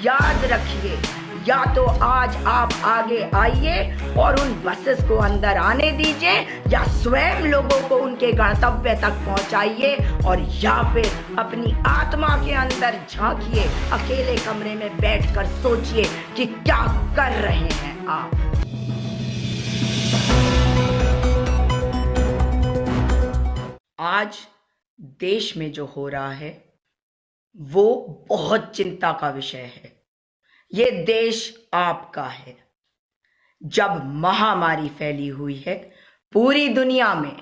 याद रखिए, या तो आज आप आगे आइए और उन बसेस को अंदर आने दीजिए, या स्वयं लोगों को उनके गंतव्य तक पहुंचाइए, और या फिर अपनी आत्मा के अंदर झांकिए, अकेले कमरे में बैठकर सोचिए कि क्या कर रहे हैं आप। आज देश में जो हो रहा है वो बहुत चिंता का विषय है। ये देश आपका है। जब महामारी फैली हुई है पूरी दुनिया में,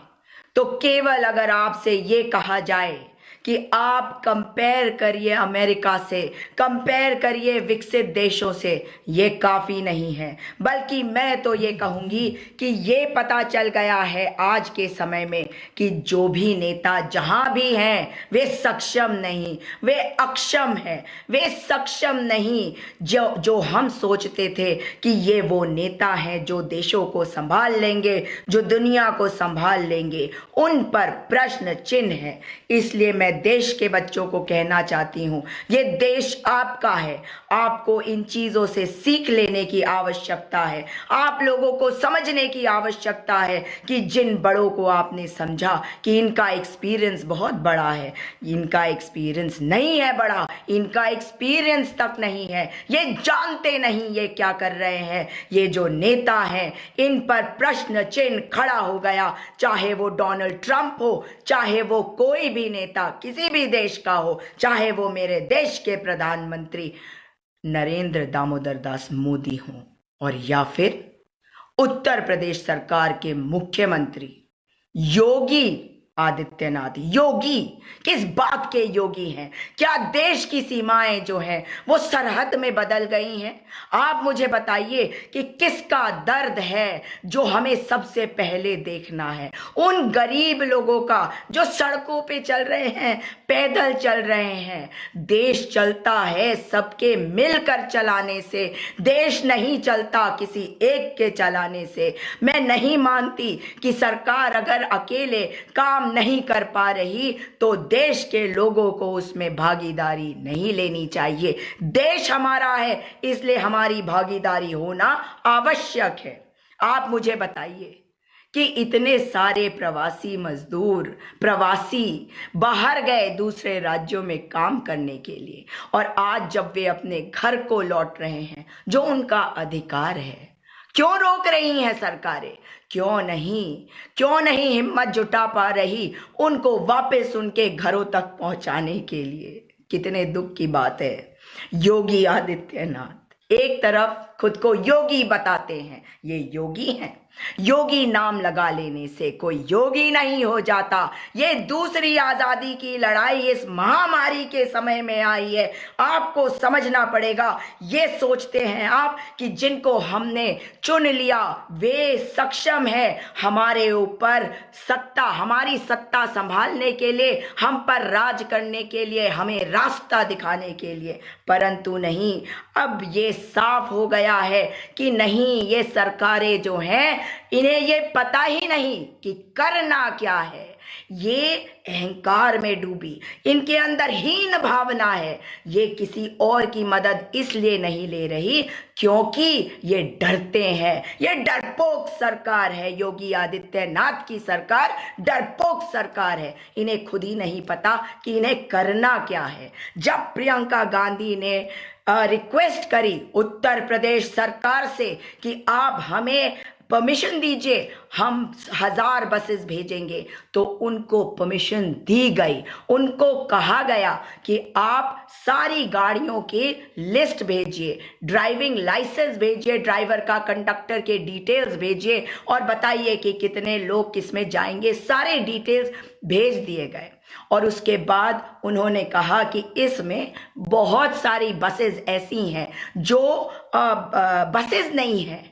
तो केवल अगर आपसे ये कहा जाए कि आप कंपेयर करिए अमेरिका से, कंपेयर करिए विकसित देशों से, ये काफ़ी नहीं है। बल्कि मैं तो ये कहूँगी कि ये पता चल गया है आज के समय में कि जो भी नेता जहाँ भी हैं वे सक्षम नहीं, वे अक्षम हैं, वे सक्षम नहीं। जो हम सोचते थे कि ये वो नेता हैं जो देशों को संभाल लेंगे, जो दुनिया को संभाल लेंगे, उन पर प्रश्न चिन्ह है। इसलिए मैं देश के बच्चों को कहना चाहती हूं, ये देश आपका है। आपको इन चीजों से सीख लेने की आवश्यकता है। आप लोगों को समझने की आवश्यकता है कि जिन बड़ों को आपने समझा कि इनका एक्सपीरियंस बहुत बड़ा है, इनका एक्सपीरियंस नहीं है बड़ा, इनका एक्सपीरियंस तक नहीं है, ये जानते नहीं ये क्या कर रहे हैं। ये जो नेता हैं इन पर प्रश्न चिन्ह खड़ा हो गया, चाहे वो डोनाल्ड ट्रंप हो, चाहे वो कोई भी नेता किसी भी देश का हो, चाहे वो मेरे देश के प्रधानमंत्री नरेंद्र दामोदर दास मोदी हों, और या फिर उत्तर प्रदेश सरकार के मुख्यमंत्री योगी आदित्यनाथ। योगी किस बात के योगी हैं? क्या देश की सीमाएं जो हैं वो सरहद में बदल गई हैं? आप मुझे बताइए कि किसका दर्द है जो हमें सबसे पहले देखना है? उन गरीब लोगों का जो सड़कों पे चल रहे हैं, पैदल चल रहे हैं। देश चलता है सबके मिलकर चलाने से, देश नहीं चलता किसी एक के चलाने से। मैं नहीं मानती कि सरकार अगर अकेले काम नहीं कर पा रही तो देश के लोगों को उसमें भागीदारी नहीं लेनी चाहिए। देश हमारा है, इसलिए हमारी भागीदारी होना आवश्यक है। आप मुझे बताइए कि इतने सारे प्रवासी मजदूर, प्रवासी बाहर गए दूसरे राज्यों में काम करने के लिए, और आज जब वे अपने घर को लौट रहे हैं, जो उनका अधिकार है, क्यों रोक रही हैं सरकारें? क्यों नहीं हिम्मत जुटा पा रही उनको वापस उनके घरों तक पहुंचाने के लिए? कितने दुख की बात है। योगी आदित्यनाथ एक तरफ खुद को योगी बताते हैं, ये योगी हैं। योगी नाम लगा लेने से कोई योगी नहीं हो जाता। ये दूसरी आजादी की लड़ाई इस महामारी के समय में आई है। आपको समझना पड़ेगा। ये सोचते हैं आप कि जिनको हमने चुन लिया वे सक्षम है हमारे ऊपर सत्ता, हमारी सत्ता संभालने के लिए, हम पर राज करने के लिए, हमें रास्ता दिखाने के लिए, परंतु नहीं। अब ये साफ हो गया है कि नहीं, ये सरकारें जो हैं इन्हें ये पता ही नहीं कि करना क्या है। ये अहंकार में डूबी, इनके अंदर हीन भावना है। ये किसी और की मदद इसलिए नहीं ले रही क्योंकि ये डरते हैं। ये डरपोक सरकार है। योगी आदित्यनाथ की सरकार डरपोक सरकार है। इन्हें खुद ही नहीं पता कि इन्हें करना क्या है। जब प्रियंका गांधी ने रिक्वेस्ट करी उत्तर प्रदेश सरकार से कि आप हमें परमिशन दीजिए, हम 1000 बसेस भेजेंगे, तो उनको परमिशन दी गई। उनको कहा गया कि आप सारी गाड़ियों की लिस्ट भेजिए, ड्राइविंग लाइसेंस भेजिए, ड्राइवर का, कंडक्टर के डिटेल्स भेजिए, और बताइए कि कितने लोग किस में जाएंगे। सारे डिटेल्स भेज दिए गए, और उसके बाद उन्होंने कहा कि इसमें बहुत सारी बसेस ऐसी हैं जो बसेस नहीं हैं।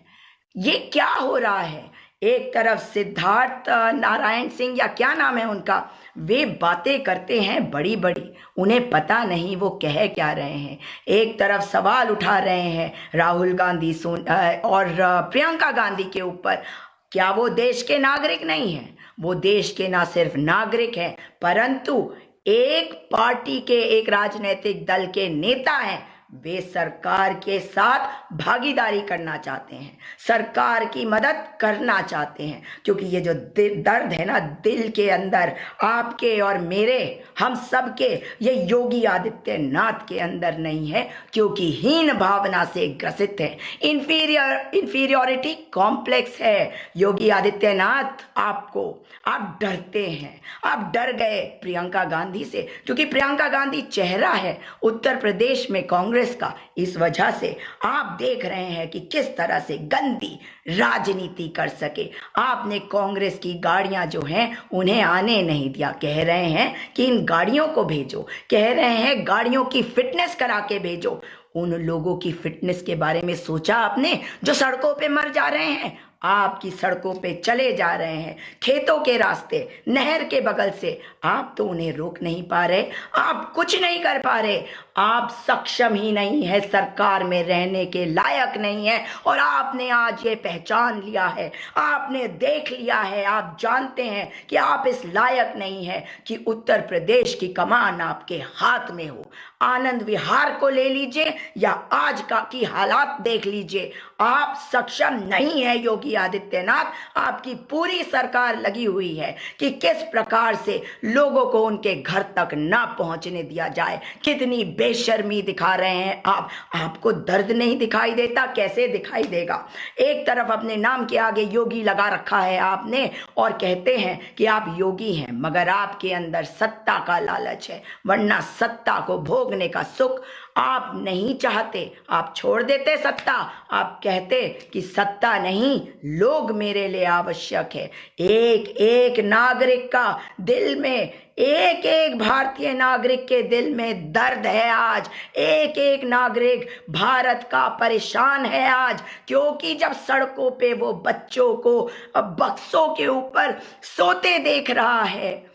ये क्या हो रहा है? एक तरफ सिद्धार्थ नारायण सिंह या क्या नाम है उनका, वे बातें करते हैं बड़ी बड़ी, उन्हें पता नहीं वो कह क्या रहे हैं। एक तरफ सवाल उठा रहे हैं राहुल गांधी और प्रियंका गांधी के ऊपर। क्या वो देश के नागरिक नहीं हैं? वो देश के ना सिर्फ नागरिक हैं, परंतु एक पार्टी के, एक राजनीतिक दल के नेता हैं। वे सरकार के साथ भागीदारी करना चाहते हैं, सरकार की मदद करना चाहते हैं, क्योंकि ये जो दर्द है ना दिल के अंदर आपके और मेरे, हम सब के, ये योगी आदित्यनाथ के अंदर नहीं है, क्योंकि हीन भावना से ग्रसित है, इंफीरियोरिटी कॉम्प्लेक्स है। योगी आदित्यनाथ आप डरते हैं, आप डर गए प्रियंका गांधी से, क्योंकि प्रियंका गांधी चेहरा है उत्तर प्रदेश में कांग्रेस का। इस वजह से आप देख रहे हैं कि किस तरह से गंदी राजनीति कर सके। आपने कांग्रेस की गाड़ियां जो हैं उन्हें आने नहीं दिया, कह रहे हैं कि इन गाड़ियों को भेजो, कह रहे हैं गाड़ियों की फिटनेस करा के भेजो। उन लोगों की फिटनेस के बारे में सोचा आपने जो सड़कों पे मर जा रहे हैं? आपकी सड़कों पे चले जा रहे हैं, खेतों के रास्ते, नहर के बगल से, आप तो उन्हें रोक नहीं पा रहे, आप कुछ नहीं कर पा रहे, आप सक्षम ही नहीं है, सरकार में रहने के लायक नहीं है। और आपने आज ये पहचान लिया है, आपने देख लिया है, आप जानते हैं कि आप इस लायक नहीं है कि उत्तर प्रदेश की कमान आपके हाथ में हो। आनंद विहार को ले लीजिए या आज का की हालात देख लीजिए, आप सक्षम नहीं है योगी आदित्यनाथ। आपकी पूरी सरकार लगी हुई है कि किस प्रकार से लोगों को उनके घर तक ना पहुंचने दिया जाए। कितनी बेशर्मी दिखा रहे हैं आप, आपको दर्द नहीं दिखाई देता? कैसे दिखाई देगा? एक तरफ अपने नाम के आगे योगी लगा रखा है आपने और कहते हैं कि आप योगी हैं, मगर आपके अंदर सत्ता का लालच है, वरना सत्ता को भोगने का सुख आप नहीं चाहते। आप छोड़ देते सत्ता, आप कहते कि सत्ता नहीं, लोग मेरे लिए आवश्यक है। एक एक नागरिक का दिल में, एक एक भारतीय नागरिक के दिल में दर्द है आज। एक एक नागरिक भारत का परेशान है आज, क्योंकि जब सड़कों पे वो बच्चों को बक्सों के ऊपर सोते देख रहा है,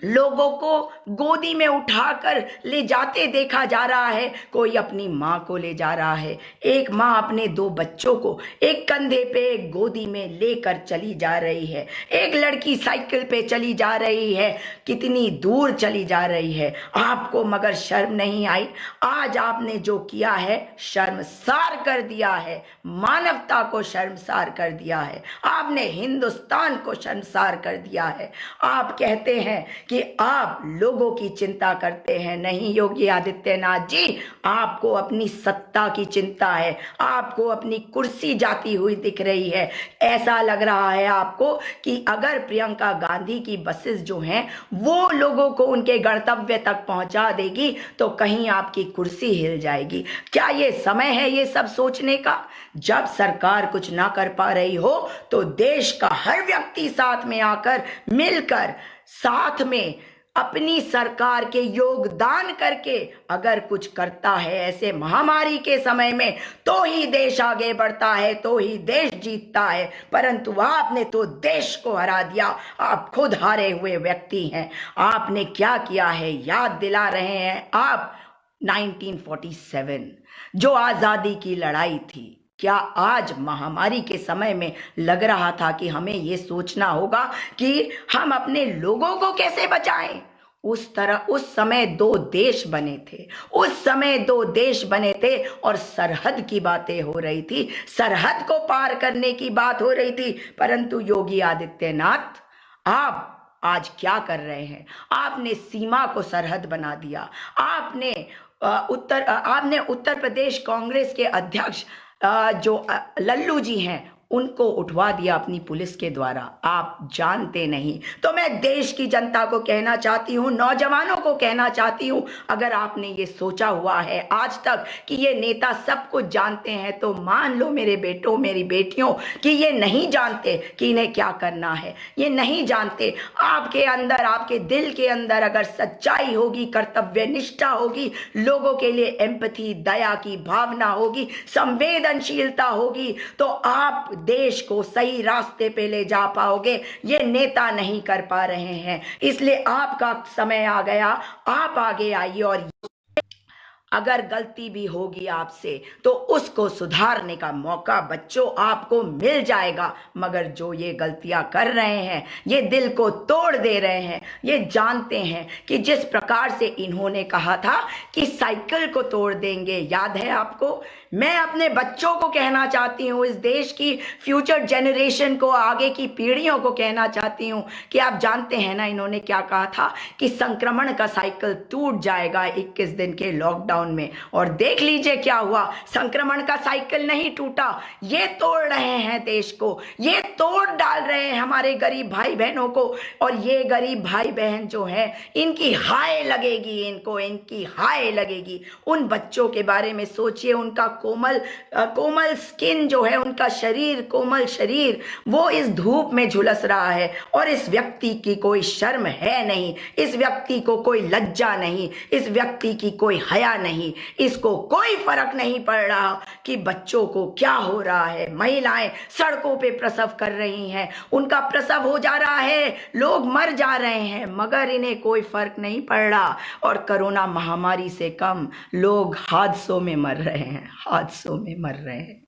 लोगों को गोदी में उठाकर ले जाते देखा जा रहा है, कोई अपनी माँ को ले जा रहा है, एक माँ अपने 2 बच्चों को एक कंधे पे एक गोदी में लेकर चली जा रही है, एक लड़की साइकिल पे चली जा रही है, कितनी दूर चली जा रही है। आपको मगर शर्म नहीं आई? आज आपने जो किया है शर्मसार कर दिया है, मानवता को शर्मसार कर दिया है, आपने हिंदुस्तान को शर्मसार कर दिया है। आप कहते हैं कि आप लोगों की चिंता करते हैं, नहीं योगी आदित्यनाथ जी, आपको अपनी सत्ता की चिंता है, आपको अपनी कुर्सी जाती हुई दिख रही है। ऐसा लग रहा है आपको कि अगर प्रियंका गांधी की बसेस जो हैं वो लोगों को उनके गंतव्य तक पहुंचा देगी तो कहीं आपकी कुर्सी हिल जाएगी। क्या ये समय है ये सब सोचने का? जब सरकार कुछ ना कर पा रही हो तो देश का हर व्यक्ति साथ में आकर मिलकर साथ में अपनी सरकार के योगदान करके अगर कुछ करता है ऐसे महामारी के समय में, तो ही देश आगे बढ़ता है, तो ही देश जीतता है। परंतु आपने तो देश को हरा दिया, आप खुद हारे हुए व्यक्ति हैं। आपने क्या किया है याद दिला रहे हैं आप 1947 जो आजादी की लड़ाई थी। क्या आज महामारी के समय में लग रहा था कि हमें यह सोचना होगा कि हम अपने लोगों को कैसे बचाएं? उस समय 2 देश बने थे, उस समय 2 देश बने थे और सरहद की बातें हो रही थी, सरहद को पार करने की बात हो रही थी। परंतु योगी आदित्यनाथ आप आज क्या कर रहे हैं? आपने सीमा को सरहद बना दिया। आपने उत्तर प्रदेश कांग्रेस के अध्यक्ष जो लल्लू जी हैं उनको उठवा दिया अपनी पुलिस के द्वारा। आप जानते नहीं। तो मैं देश की जनता को कहना चाहती हूँ, नौजवानों को कहना चाहती हूँ, अगर आपने ये सोचा हुआ है आज तक कि ये नेता सब कुछ जानते हैं, तो मान लो मेरे बेटों मेरी बेटियों कि ये नहीं जानते कि इन्हें क्या करना है, ये नहीं जानते। आपके अंदर, आपके दिल के अंदर अगर सच्चाई होगी, कर्तव्य निष्ठा होगी, लोगों के लिए एम्पैथी, दया की भावना होगी, संवेदनशीलता होगी, तो आप देश को सही रास्ते पे ले जा पाओगे। ये नेता नहीं कर पा रहे हैं, इसलिए आपका समय आ गया। आप आगे आइए और अगर गलती भी होगी आपसे तो उसको सुधारने का मौका बच्चों आपको मिल जाएगा। मगर जो ये गलतियां कर रहे हैं, ये दिल को तोड़ दे रहे हैं, ये जानते हैं कि जिस प्रकार से इन्होंने कहा था कि साइकिल को तोड़ देंगे, याद है आपको? मैं अपने बच्चों को कहना चाहती हूँ, इस देश की फ्यूचर जनरेशन को, आगे की पीढ़ियों को कहना चाहती हूँ कि आप जानते हैं ना इन्होंने क्या कहा था कि संक्रमण का साइकिल टूट जाएगा 21 दिन के लॉकडाउन में। और देख लीजिए क्या हुआ, संक्रमण का साइकिल नहीं टूटा, ये तोड़ रहे हैं देश को, ये तोड़ डाल रहे हैं हमारे गरीब भाई बहनों को। और ये गरीब भाई बहन जो है, इनकी हाय लगेगी, इनकी हाय लगेगी। उन बच्चों के बारे में सोचिए, उनका कोमल स्किन जो है, उनका शरीर, कोमल शरीर, वो इस धूप में झुलस रहा है और इस व्यक्ति की कोई शर्म है नहीं, इस व्यक्ति को कोई लज्जा नहीं, इस व्यक्ति की कोई हया नहीं, इसको कोई फर्क नहीं पड़ रहा कि बच्चों को क्या हो रहा है। महिलाएं सड़कों पे प्रसव कर रही हैं, उनका प्रसव हो जा रहा है, लोग मर जा रहे हैं, मगर इन्हें कोई फर्क नहीं पड़ रहा। और कोरोना महामारी से कम लोग हादसों में मर रहे हैं, हादसों में मर रहे हैं।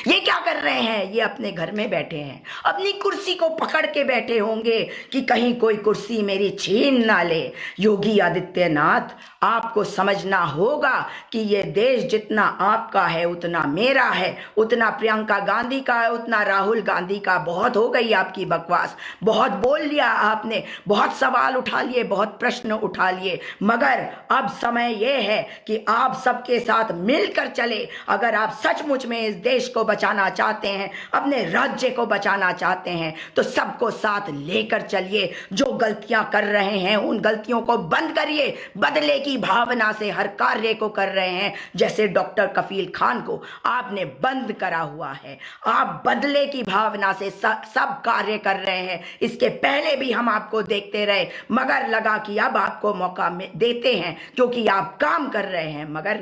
ये क्या कर रहे हैं? ये अपने घर में बैठे हैं, अपनी कुर्सी को पकड़ के बैठे होंगे कि कहीं कोई कुर्सी मेरी छीन ना ले। योगी आदित्यनाथ, आपको समझना होगा कि ये देश जितना आपका है उतना मेरा है, उतना प्रियंका गांधी का है, उतना राहुल गांधी का। बहुत हो गई आपकी बकवास, बहुत बोल लिया आपने, बहुत सवाल उठा लिए, बहुत प्रश्न उठा लिए, मगर अब समय यह है कि आप सबके साथ मिलकर चले। अगर आप सचमुच में इस देश को बचाना चाहते हैं, अपने राज्य को बचाना चाहते हैं, तो सबको साथ लेकर चलिए। जो गलतियां कर रहे हैं उन गलतियों को बंद करिए, बदले की भावना से हर कार्य को कर रहे हैं। जैसे डॉक्टर कफील खान को आपने बंद करा हुआ है, आप बदले की भावना से सब कार्य कर रहे हैं। इसके पहले भी हम आपको देखते रहे, मगर लगा कि अब आपको मौका देते हैं क्योंकि आप काम कर रहे हैं, मगर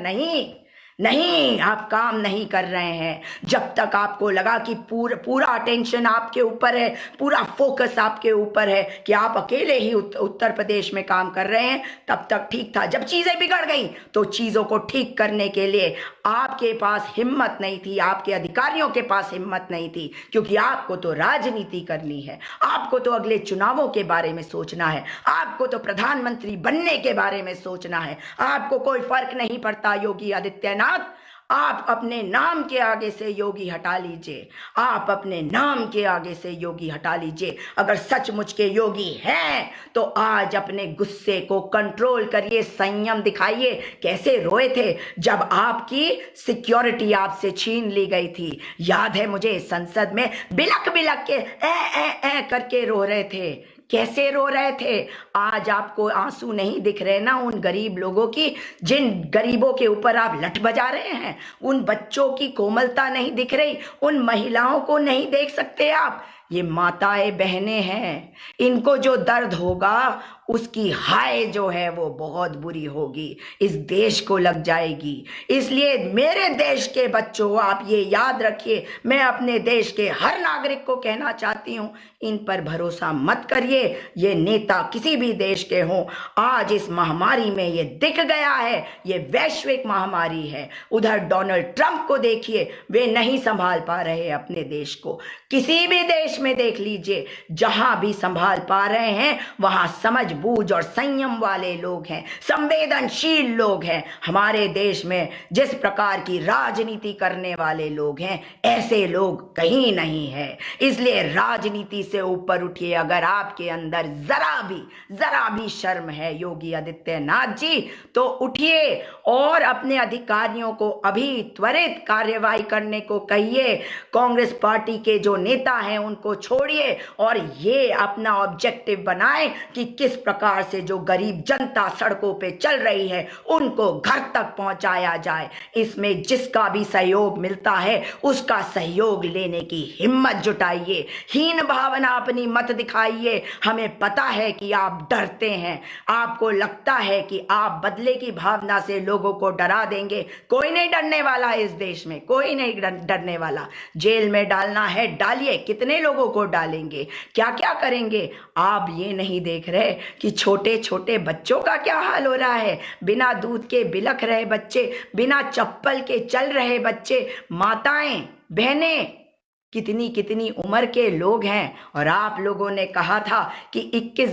नहीं, आप काम नहीं कर रहे हैं। जब तक आपको लगा कि पूरा अटेंशन आपके ऊपर है, पूरा फोकस आपके ऊपर है कि आप अकेले ही उत्तर प्रदेश में काम कर रहे हैं, तब तक ठीक था। जब चीजें बिगड़ गई तो चीजों को ठीक करने के लिए आपके पास हिम्मत नहीं थी, आपके अधिकारियों के पास हिम्मत नहीं थी, क्योंकि आपको तो राजनीति करनी है, आपको तो अगले चुनावों के बारे में सोचना है, आपको तो प्रधानमंत्री बनने के बारे में सोचना है। आपको कोई फर्क नहीं पड़ता योगी आदित्यनाथ। आप अपने नाम के आगे से योगी हटा लीजिए, आप अपने नाम के आगे से योगी हटा लीजिए। अगर सचमुच के योगी हैं तो आज अपने गुस्से को कंट्रोल करिए, संयम दिखाइए। कैसे रोए थे जब आपकी सिक्योरिटी आपसे छीन ली गई थी, याद है मुझे, संसद में बिलक बिलक के ए करके रो रहे थे। कैसे रो रहे थे? आज आपको आंसू नहीं दिख रहे ना उन गरीब लोगों की, जिन गरीबों के ऊपर आप लठ बजा रहे हैं? उन बच्चों की कोमलता नहीं दिख रही? उन महिलाओं को नहीं देख सकते आप? ये माताएं बहनें हैं, इनको जो दर्द होगा उसकी हाय जो है वो बहुत बुरी होगी, इस देश को लग जाएगी। इसलिए मेरे देश के बच्चों, आप ये याद रखिए, मैं अपने देश के हर नागरिक को कहना चाहती हूँ, इन पर भरोसा मत करिए। ये नेता किसी भी देश के हों, आज इस महामारी में ये दिख गया है, ये वैश्विक महामारी है। उधर डोनाल्ड ट्रंप को देखिए, वे नहीं संभाल पा रहे अपने देश को। किसी भी देश में देख लीजिए, जहां भी संभाल पा रहे हैं वहां समझ बूझ और संयम वाले लोग हैं, संवेदनशील लोग हैं। हमारे देश में जिस प्रकार की राजनीति करने वाले लोग हैं, ऐसे लोग कहीं नहीं है। इसलिए राजनीति से ऊपर उठिए। अगर आपके अंदर जरा भी शर्म है योगी आदित्यनाथ जी, तो उठिए और अपने अधिकारियों को अभी त्वरित कार्यवाही करने को कहिए। कांग्रेस पार्टी के जो नेता हैं उनको छोड़िए और ये अपना ऑब्जेक्टिव बनाएं कि किस प्रकार से जो गरीब जनता सड़कों पे चल रही है उनको घर तक पहुंचाया जाए। इसमें जिसका भी सहयोग मिलता है उसका सहयोग लेने की हिम्मत जुटाइए, हीन भावना अपनी मत दिखाइए। हमें पता है कि आप डरते हैं, आपको लगता है कि आप बदले की भावना से लोगों को डरा देंगे। कोई नहीं डरने वाला इस देश में, कोई नहीं डरने वाला। जेल में डालना है डालिए, कितने लोग लोगों को डालेंगे, क्या क्या करेंगे। आप ये नहीं देख रहे कि छोटे छोटे बच्चों का क्या हाल हो रहा है। बिना दूध के बिलख रहे बच्चे, बिना चप्पल के चल रहे बच्चे, माताएं बहनें, कितनी कितनी उम्र के लोग हैं। और आप लोगों ने कहा था कि 21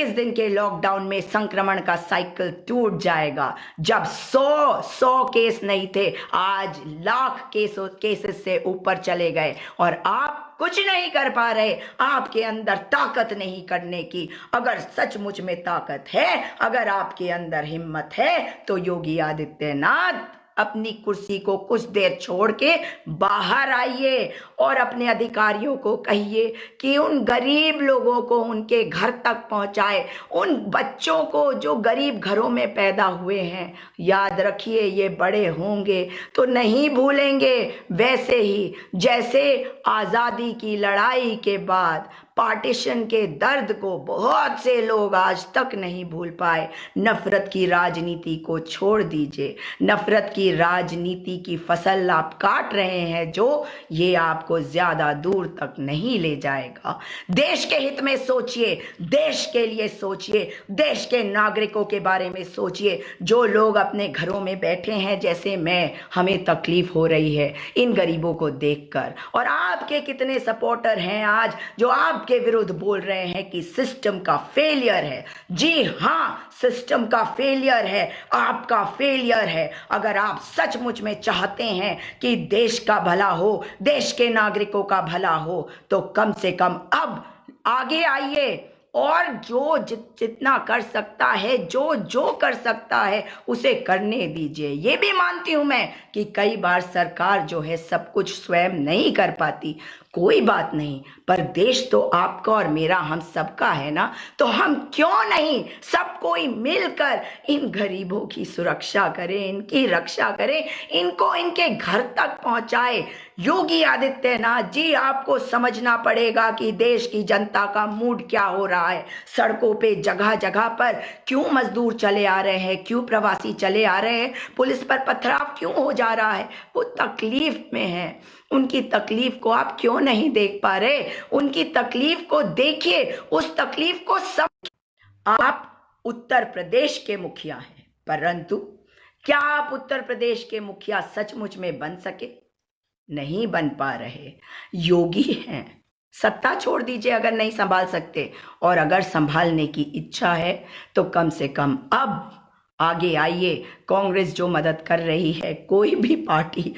दिन के लॉकडाउन में संक्रमण का साइकिल टूट जाएगा। जब 100 केस नहीं थे, आज लाख केसेस से ऊपर चले गए और आप कुछ नहीं कर पा रहे। आपके अंदर ताकत नहीं करने की। अगर सचमुच में ताकत है, अगर आपके अंदर हिम्मत है, तो योगी आदित्यनाथ अपनी कुर्सी को कुछ देर छोड़ के बाहर आइए और अपने अधिकारियों को कहिए कि उन गरीब लोगों को उनके घर तक पहुंचाए, उन बच्चों को जो गरीब घरों में पैदा हुए हैं। याद रखिए, ये बड़े होंगे तो नहीं भूलेंगे। वैसे ही जैसे आज़ादी की लड़ाई के बाद पार्टीशन के दर्द को बहुत से लोग आज तक नहीं भूल पाए। नफरत की राजनीति को छोड़ दीजिए। नफरत की राजनीति की फसल आप काट रहे हैं, जो ये आपको ज्यादा दूर तक नहीं ले जाएगा। देश के हित में सोचिए, देश के लिए सोचिए, देश के नागरिकों के बारे में सोचिए। जो लोग अपने घरों में बैठे हैं जैसे मैं, हमें तकलीफ हो रही है इन गरीबों को देखकर। और आपके कितने सपोर्टर हैं आज जो आपके विरुद्ध बोल रहे हैं कि सिस्टम का फेलियर है। जी हाँ, सिस्टम का फेलियर है, आपका फेलियर है। अगर आप सचमुच में चाहते हैं कि देश का भला हो, देश के नागरिकों का भला हो, तो कम से कम अब आगे आइए और जो जितना कर सकता है, जो कर सकता है, उसे करने दीजिए। ये भी मानती हूं मैं कि कई बार सरकार जो है सब कुछ स्वयं नहीं कर पाती, कोई बात नहीं, पर देश तो आपका और मेरा, हम सबका है ना। तो हम क्यों नहीं सब कोई मिलकर इन गरीबों की सुरक्षा करें, इनकी रक्षा करें, इनको इनके घर तक पहुंचाए। योगी आदित्यनाथ जी, आपको समझना पड़ेगा कि देश की जनता का मूड क्या हो रहा है। सड़कों पे जगह जगह पर क्यों मजदूर चले आ रहे हैं, क्यों प्रवासी चले आ रहे हैं, पुलिस पर पथराव क्यों हो जा रहा है। वो तकलीफ में है, उनकी तकलीफ को आप क्यों नहीं देख पा रहे। उनकी तकलीफ को देखिए, उस तकलीफ को आप उत्तर प्रदेश के मुखिया हैं, परंतु क्या आप उत्तर प्रदेश के मुखिया सचमुच में बन सके? नहीं बन पा रहे। योगी हैं, सत्ता छोड़ दीजिए अगर नहीं संभाल सकते, और अगर संभालने की इच्छा है तो कम से कम अब आगे आइए। कांग्रेस जो मदद कर रही है, कोई भी पार्टी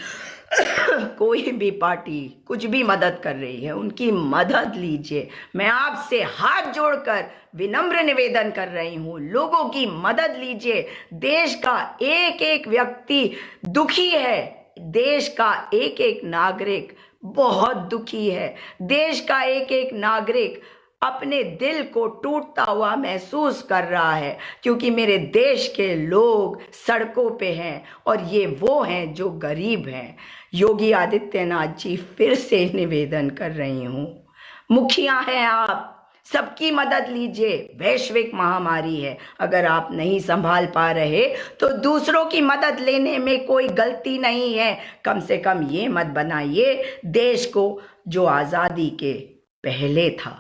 कुछ भी मदद कर रही है, उनकी मदद लीजिए। मैं आपसे हाथ जोड़कर विनम्र निवेदन कर रही हूं, लोगों की मदद लीजिए। देश का एक एक व्यक्ति दुखी है, देश का एक एक नागरिक बहुत दुखी है। देश का एक एक नागरिक अपने दिल को टूटता हुआ महसूस कर रहा है, क्योंकि मेरे देश के लोग सड़कों पे हैं और ये वो हैं जो गरीब हैं। योगी आदित्यनाथ जी, फिर से निवेदन कर रही हूं, मुखिया हैं आप, सबकी मदद लीजिए। वैश्विक महामारी है, अगर आप नहीं संभाल पा रहे तो दूसरों की मदद लेने में कोई गलती नहीं है। कम से कम ये मत बनाइए देश को जो आजादी के पहले था।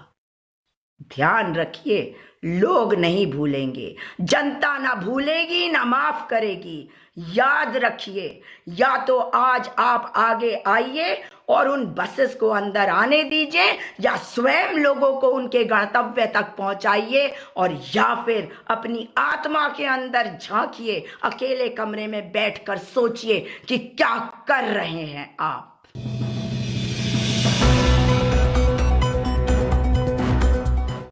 ध्यान रखिए, लोग नहीं भूलेंगे, जनता ना भूलेगी ना माफ करेगी। याद रखिए, या तो आज आप आगे आइए और उन बसेस को अंदर आने दीजिए, या स्वयं लोगों को उनके गंतव्य तक पहुंचाइए, और या फिर अपनी आत्मा के अंदर झांकिए, अकेले कमरे में बैठकर सोचिए कि क्या कर रहे हैं आप।